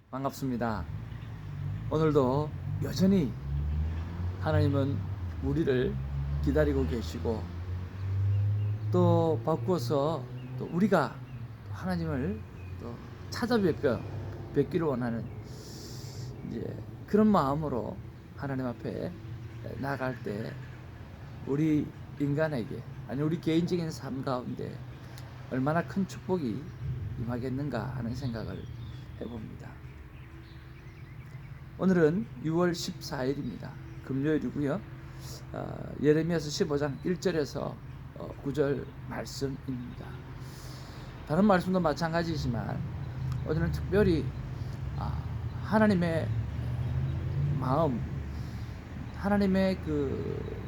반갑습니다. 오늘도 여전히 하나님은 우리를 기다리고 계시고 또 바꾸어서 또 우리가 하나님을 또 찾아뵙기를 원하는 이제 그런 마음으로 하나님 앞에 나아갈 때 우리 인간에게 아니 우리 개인적인 삶 가운데 얼마나 큰 축복이 임하겠는가 하는 생각을 해봅니다. 오늘은 6월 14일입니다. 금요일이고요. 예레미야서 15장 1절에서 9절 말씀입니다. 다른 말씀도 마찬가지지만 오늘은 특별히 하나님의 마음, 하나님의 그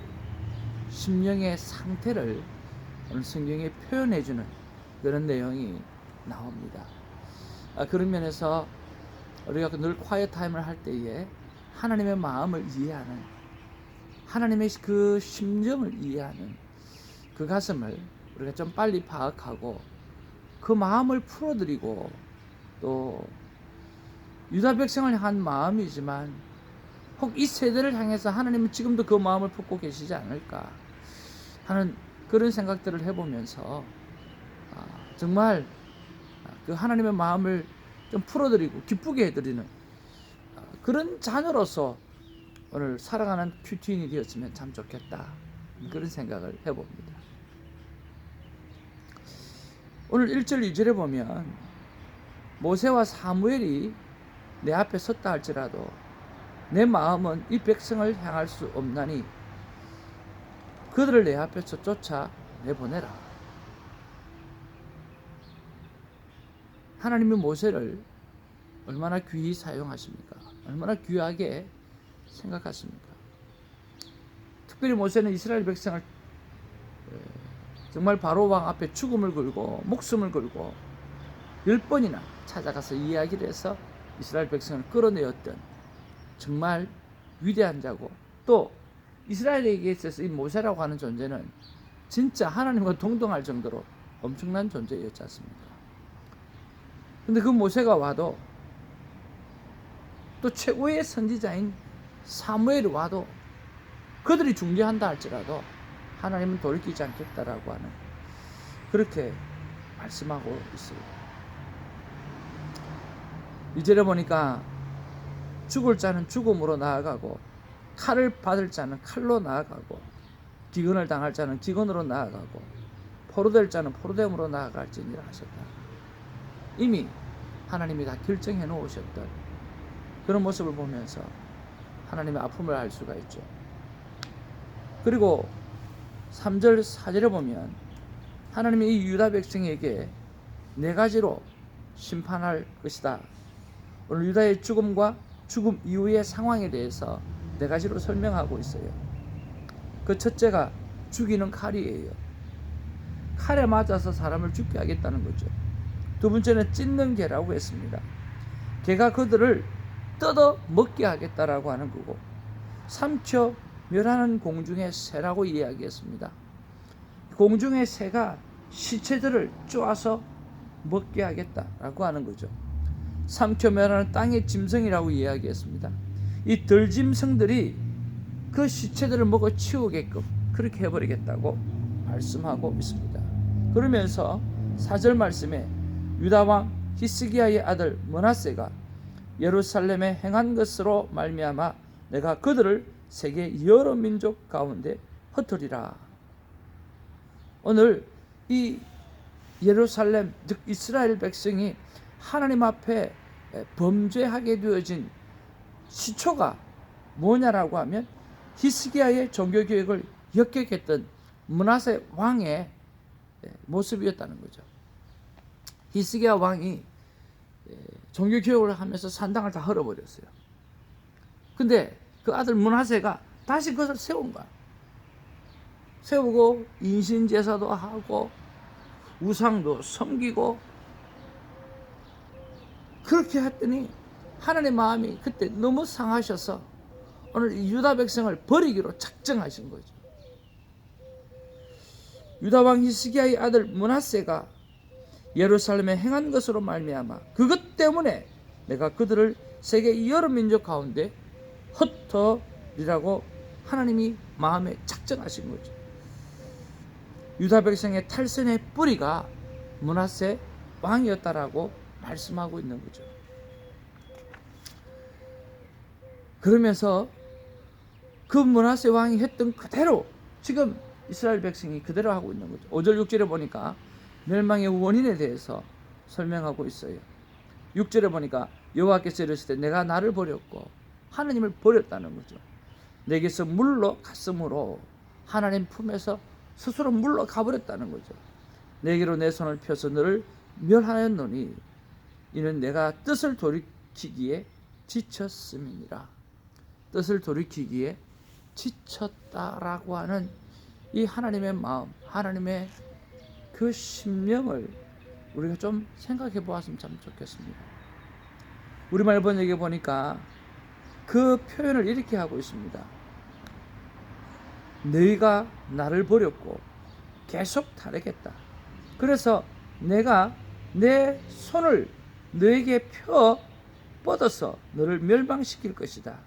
심령의 상태를 오늘 성경에 표현해주는 그런 내용이 나옵니다. 그런 면에서 우리가 늘 콰이어 타임을 할 때에 하나님의 마음을 이해하는, 하나님의 그 심정을 이해하는 그 가슴을 우리가 좀 빨리 파악하고 그 마음을 풀어드리고 또 유다 백성을 향한 마음이지만 혹 이 세대를 향해서 하나님은 지금도 그 마음을 품고 계시지 않을까 하는 그런 생각들을 해보면서 정말 그 하나님의 마음을 좀 풀어드리고 기쁘게 해드리는 그런 자녀로서 오늘 살아가는 큐티인이 되었으면 참 좋겠다, 그런 생각을 해봅니다. 오늘 1절 2절에 보면 모세와 사무엘이 내 앞에 섰다 할지라도 내 마음은 이 백성을 향할 수 없나니 그들을 내 앞에서 쫓아내보내라. 하나님이 모세를 얼마나 귀히 사용하십니까? 얼마나 귀하게 생각하십니까? 특별히 모세는 이스라엘 백성을 정말 바로 왕 앞에 죽음을 걸고 목숨을 걸고 10번이나 찾아가서 이야기를 해서 이스라엘 백성을 끌어내었던 정말 위대한 자고, 또 이스라엘에게 있어서 이 모세라고 하는 존재는 진짜 하나님과 동등할 정도로 엄청난 존재였지 않습니까? 근데 그 모세가 와도 또 최고의 선지자인 사무엘이 와도 그들이 중재한다 할지라도 하나님은 돌이키지 않겠다라고 하는, 그렇게 말씀하고 있습니다. 2절에 보니까 죽을 자는 죽음으로 나아가고 칼을 받을 자는 칼로 나아가고 기근을 당할 자는 기근으로 나아가고 포로될 자는 포로됨으로 나아갈지니라 하셨다. 이미 하나님이 다 결정해 놓으셨던 그런 모습을 보면서 하나님의 아픔을 알 수가 있죠. 그리고 3절 4절에 보면 하나님이 이 유다 백성에게 4가지로 심판할 것이다. 오늘 유다의 죽음과 죽음 이후의 상황에 대해서 4가지로 설명하고 있어요. 그 첫째가 죽이는 칼이에요. 칼에 맞아서 사람을 죽게 하겠다는 거죠. 두 번째는 찢는 개라고 했습니다. 개가 그들을 뜯어 먹게 하겠다라고 하는 거고, 삼켜 멸하는 공중의 새라고 이야기했습니다. 공중의 새가 시체들을 쪼아서 먹게 하겠다라고 하는 거죠. 삼켜 멸하는 땅의 짐승이라고 이야기했습니다. 이 들짐승들이 그 시체들을 먹어 치우게끔 그렇게 해버리겠다고 말씀하고 있습니다. 그러면서 4절 말씀에 유다왕 히스기야의 아들 므낫세가 예루살렘에 행한 것으로 말미암아 내가 그들을 세계 여러 민족 가운데 흩으리라. 오늘 이 예루살렘 즉 이스라엘 백성이 하나님 앞에 범죄하게 되어진 시초가 뭐냐라고 하면 히스기야의 종교개혁을 역격했던 므낫세 왕의 모습이었다는 거죠. 히스기야 왕이 종교개혁을 하면서 산당을 다 헐어버렸어요. 근데 그 아들 므낫세가 다시 그것을 세운 거야. 세우고 인신제사도 하고 우상도 섬기고 그렇게 했더니 하나님의 마음이 그때 너무 상하셔서 오늘 유다 백성을 버리기로 작정하신 거죠. 유다 왕 히스기야의 아들 므낫세가 예루살렘에 행한 것으로 말미암아 그것 때문에 내가 그들을 세계 여러 민족 가운데 흩어리라고 하나님이 마음에 작정하신 거죠. 유다 백성의 탈선의 뿌리가 므낫세 왕이었다라고 말씀하고 있는 거죠. 그러면서 그 므낫세 왕이 했던 그대로 지금 이스라엘 백성이 그대로 하고 있는 거죠. 5절 6절에 보니까 멸망의 원인에 대해서 설명하고 있어요. 6절에 보니까 여호와께서 이르시되 내가 나를 버렸고 하나님을 버렸다는 거죠. 내게서 물러갔으므로 하나님 품에서 스스로 물러가 버렸다는 거죠. 내게로 내 손을 펴서 너를 멸하였노니 이는 내가 뜻을 돌이키기에 지쳤음이니라. 뜻을 돌이키기에 지쳤다라고 하는 이 하나님의 마음, 하나님의 그 심령을 우리가 좀 생각해 보았으면 참 좋겠습니다. 우리말 번역에 보니까 그 표현을 이렇게 하고 있습니다. 너희가 나를 버렸고 계속 타락했다. 그래서 내가 내 손을 너에게 펴 뻗어서 너를 멸망시킬 것이다.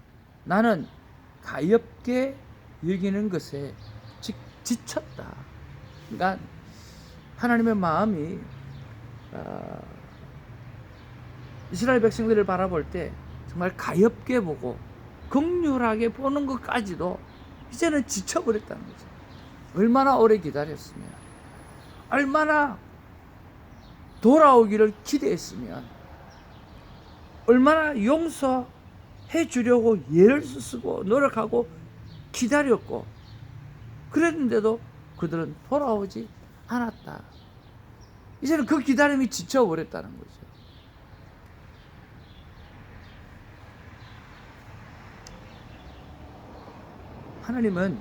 나는 가엾게 여기는 것에 지쳤다. 그러니까 하나님의 마음이 이스라엘 백성들을 바라볼 때 정말 가엾게 보고 긍휼하게 보는 것까지도 이제는 지쳐버렸다는 거죠. 얼마나 오래 기다렸으면, 얼마나 돌아오기를 기대했으면, 얼마나 용서해 주려고 애를 쓰고 노력하고 기다렸고 그랬는데도 그들은 돌아오지 않았다. 이제는 그 기다림이 지쳐버렸다는 거죠. 하나님은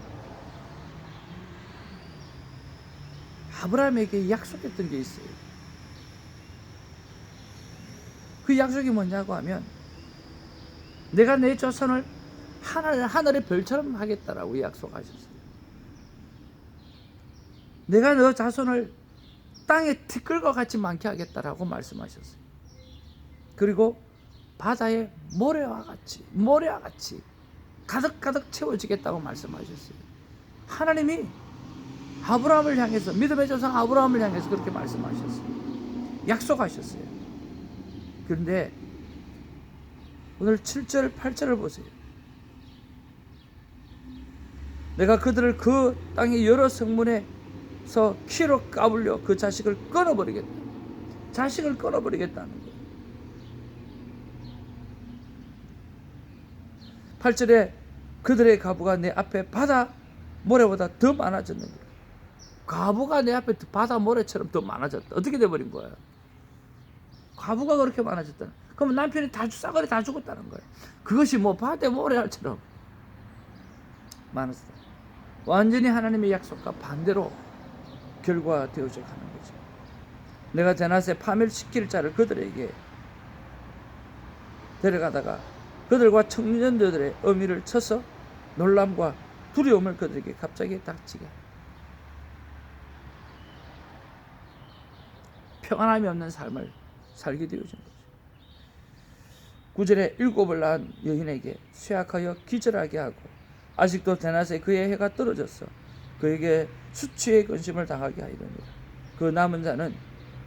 아브라함에게 약속했던 게 있어요. 그 약속이 뭐냐고 하면 내가 내 자손을 하늘의 별처럼 하겠다라고 약속하셨어요. 내가 너 자손을 땅의 티끌과 같이 많게 하겠다라고 말씀하셨어요. 그리고 바다의 모래와 같이 가득가득 채워지겠다고 말씀하셨어요. 하나님이 아브라함을 향해서, 믿음의 조상 아브라함을 향해서 그렇게 말씀하셨어요. 약속하셨어요. 그런데 오늘 7절 8절을 보세요. 내가 그들을 그 땅의 여러 성문에서 키로 까불려 그 자식을 끊어버리겠다. 자식을 끊어버리겠다는 거예요. 8절에 그들의 과부가 내 앞에 바다 모래보다 더 많아졌는데, 과부가 내 앞에 바다 모래처럼 더 많아졌다. 어떻게 돼버린 거예요? 과부가 그렇게 많아졌다. 그러면 남편이 싸그리 다 죽었다는 거예요. 그것이 뭐 바다 모래알처럼 많았다. 완전히 하나님의 약속과 반대로 결과가 되어져 가는 거죠. 내가 대낮에 파멸시킬 자를 그들에게 데려가다가 그들과 청년들의 어미를 쳐서 놀람과 두려움을 그들에게 갑자기 닥치게 하라. 평안함이 없는 삶을 살게 되어진 거죠. 9절에 일곱을 낳은 여인에게 쇠약하여 기절하게 하고 아직도 대낮에 그의 해가 떨어졌어 그에게 수치의 근심을 당하게 하리로니라. 그 남은 자는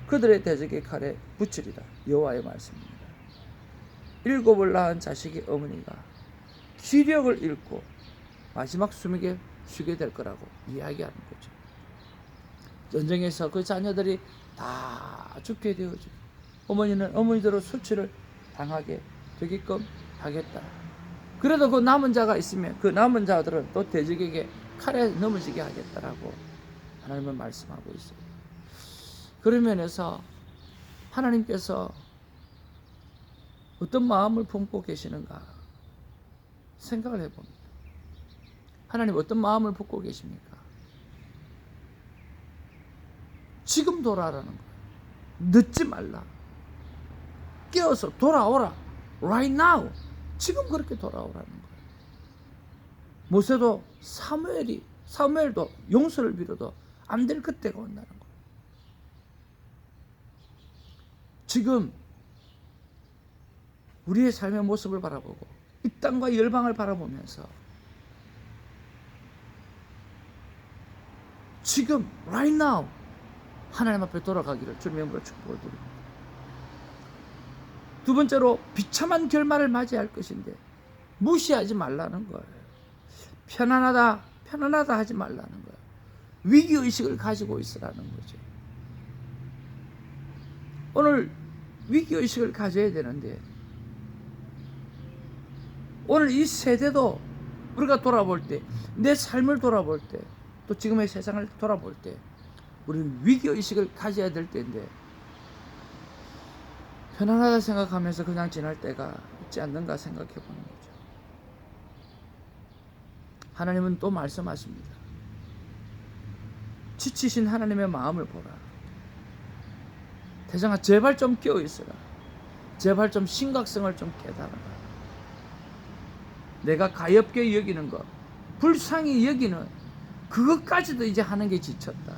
그들의 대적의 칼에 붙이리라. 여호와의 말씀입니다. 일곱을 낳은 자식의 어머니가 기력을 잃고 마지막 숨에 쉬게 될 거라고 이야기하는 거죠. 전쟁에서 그 자녀들이 다 죽게 되어지고 어머니는 어머니대로 수치를 당하게 되게끔 하겠다. 그래도 그 남은 자가 있으면 그 남은 자들은 또 대적에게 칼에 넘어지게 하겠다라고 하나님은 말씀하고 있어요. 그런 면에서 하나님께서 어떤 마음을 품고 계시는가 생각을 해봅니다. 하나님 어떤 마음을 품고 계십니까? 지금 돌아라는 거예요. 늦지 말라. 깨어서 돌아오라. Right now. 지금 그렇게 돌아오라는 거예요. 모세도 사무엘도 용서를 빌어도 안 될 그때가 온다는 거예요. 지금 우리의 삶의 모습을 바라보고 이 땅과 열방을 바라보면서 지금 right now 하나님 앞에 돌아가기를 주님의 이름으로 축복을 드립니다. 두 번째로 비참한 결말을 맞이할 것인데 무시하지 말라는 거예요. 편안하다 하지 말라는 거예요. 위기의식을 가지고 있으라는 거죠. 오늘 위기의식을 가져야 되는데 오늘 이 세대도 우리가 돌아볼 때, 내 삶을 돌아볼 때, 또 지금의 세상을 돌아볼 때 우리는 위기의식을 가져야 될 때인데 편안하다 생각하면서 그냥 지날 때가 있지 않는가 생각해 보는 거죠. 하나님은 또 말씀하십니다. 지치신 하나님의 마음을 보라. 태정아, 제발 좀 깨어 있어라. 제발 좀 심각성을 좀 깨달아라. 내가 가엾게 여기는 것, 불쌍히 여기는 그것까지도 이제 하는 게 지쳤다.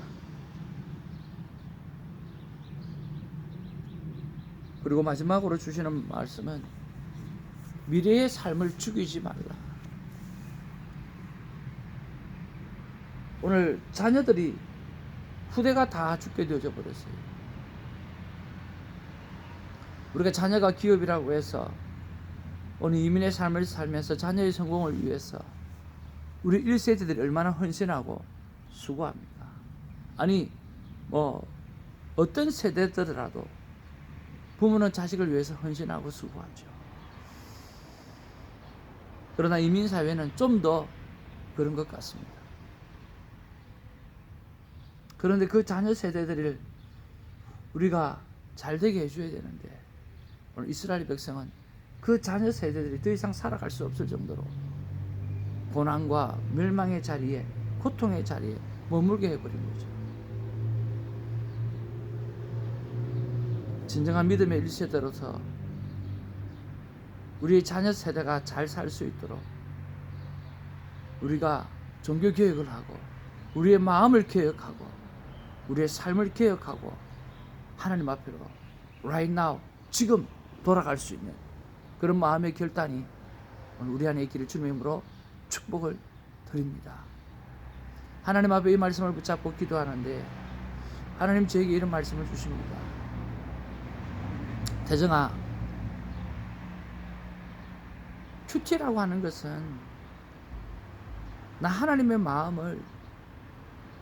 그리고 마지막으로 주시는 말씀은 미래의 삶을 죽이지 말라. 오늘 자녀들이 후대가 다 죽게 되어져 버렸어요. 우리가 자녀가 기업이라고 해서 오늘 이민의 삶을 살면서 자녀의 성공을 위해서 우리 1세대들이 얼마나 헌신하고 수고합니까? 아니 어떤 세대들이라도 부모는 자식을 위해서 헌신하고 수고하죠. 그러나 이민사회는 좀 더 그런 것 같습니다. 그런데 그 자녀 세대들을 우리가 잘 되게 해줘야 되는데 오늘 이스라엘 백성은 그 자녀 세대들이 더 이상 살아갈 수 없을 정도로 고난과 멸망의 자리에, 고통의 자리에 머물게 해버린 거죠. 진정한 믿음의 1세대로서 우리의 자녀 세대가 잘 살 수 있도록 우리가 종교 개혁을 하고 우리의 마음을 개혁하고 우리의 삶을 개혁하고 하나님 앞으로 right now 지금 돌아갈 수 있는 그런 마음의 결단이 오늘 우리 안에 있기를 주님의 이름으로 축복을 드립니다. 하나님 앞에 이 말씀을 붙잡고 기도하는데 하나님 저에게 이런 말씀을 주십니다. 태정아, 큐티라고 하는 것은 나 하나님의 마음을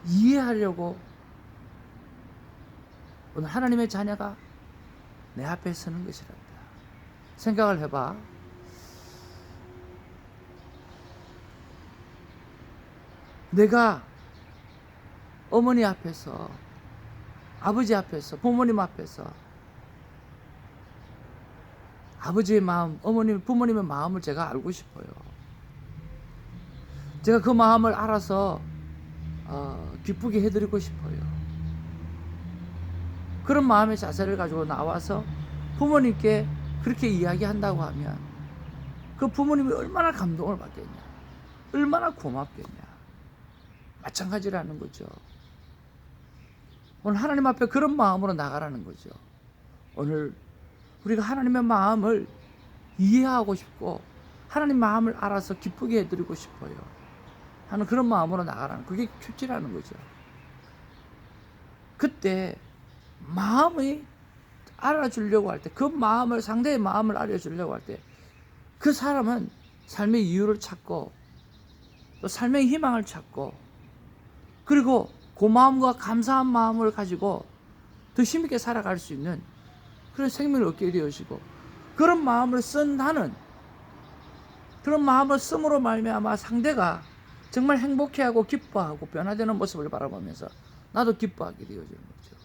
이해하려고 오늘 하나님의 자녀가 내 앞에 서는 것이란다. 생각을 해봐. 내가 어머니 앞에서, 아버지 앞에서, 부모님 앞에서 아버지의 마음, 어머님, 부모님의 마음을 제가 알고 싶어요. 제가 그 마음을 알아서 기쁘게 해드리고 싶어요. 그런 마음의 자세를 가지고 나와서 부모님께 그렇게 이야기한다고 하면 그 부모님이 얼마나 감동을 받겠냐, 얼마나 고맙겠냐. 마찬가지라는 거죠. 오늘 하나님 앞에 그런 마음으로 나가라는 거죠. 오늘 우리가 하나님의 마음을 이해하고 싶고 하나님 마음을 알아서 기쁘게 해드리고 싶어요 하는 그런 마음으로 나가라는, 그게 큐티라는 거죠. 그때 마음이 알아주려고 할 때, 그 마음을, 상대의 마음을 알아주려고 할 때 그 사람은 삶의 이유를 찾고 또 삶의 희망을 찾고 그리고 고마움과 감사한 마음을 가지고 더 힘있게 살아갈 수 있는 그런 생명을 얻게 되어지고, 그런 마음을 쓴 나는, 그런 마음을 씀으로 말미암아 상대가 정말 행복해하고 기뻐하고 변화되는 모습을 바라보면서 나도 기뻐하게 되어지는 거죠.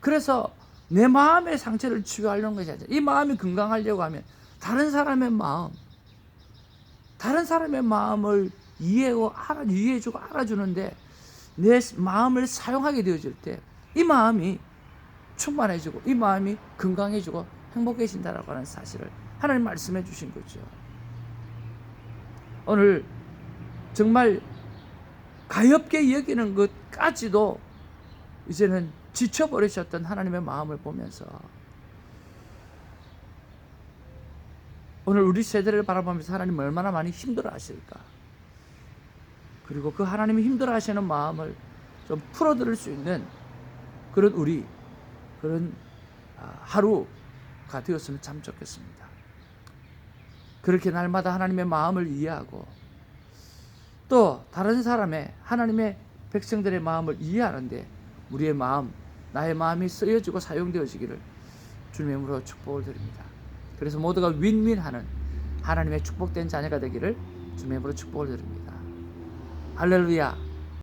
그래서 내 마음의 상처를 치유하려는 것이 아니라 이 마음이 건강하려고 하면 다른 사람의 마음을 이해해주고 알아주는데 내 마음을 사용하게 되어질 때 이 마음이 충만해지고 이 마음이 건강해지고 행복해진다라고 하는 사실을 하나님 말씀해 주신 거죠. 오늘 정말 가엾게 여기는 것까지도 이제는 지쳐버리셨던 하나님의 마음을 보면서 오늘 우리 세대를 바라보면서 하나님 얼마나 많이 힘들어 하실까? 그리고 그 하나님이 힘들어 하시는 마음을 좀 풀어드릴 수 있는 그런 그런 하루가 되었으면 참 좋겠습니다. 그렇게 날마다 하나님의 마음을 이해하고 또 다른 사람의 하나님의 백성들의 마음을 이해하는데 우리의 마음, 나의 마음이 쓰여지고 사용되어지기를 주님의 이름으로 축복을 드립니다. 그래서 모두가 윈윈하는 하나님의 축복된 자녀가 되기를 주님의 이름으로 축복을 드립니다. 할렐루야.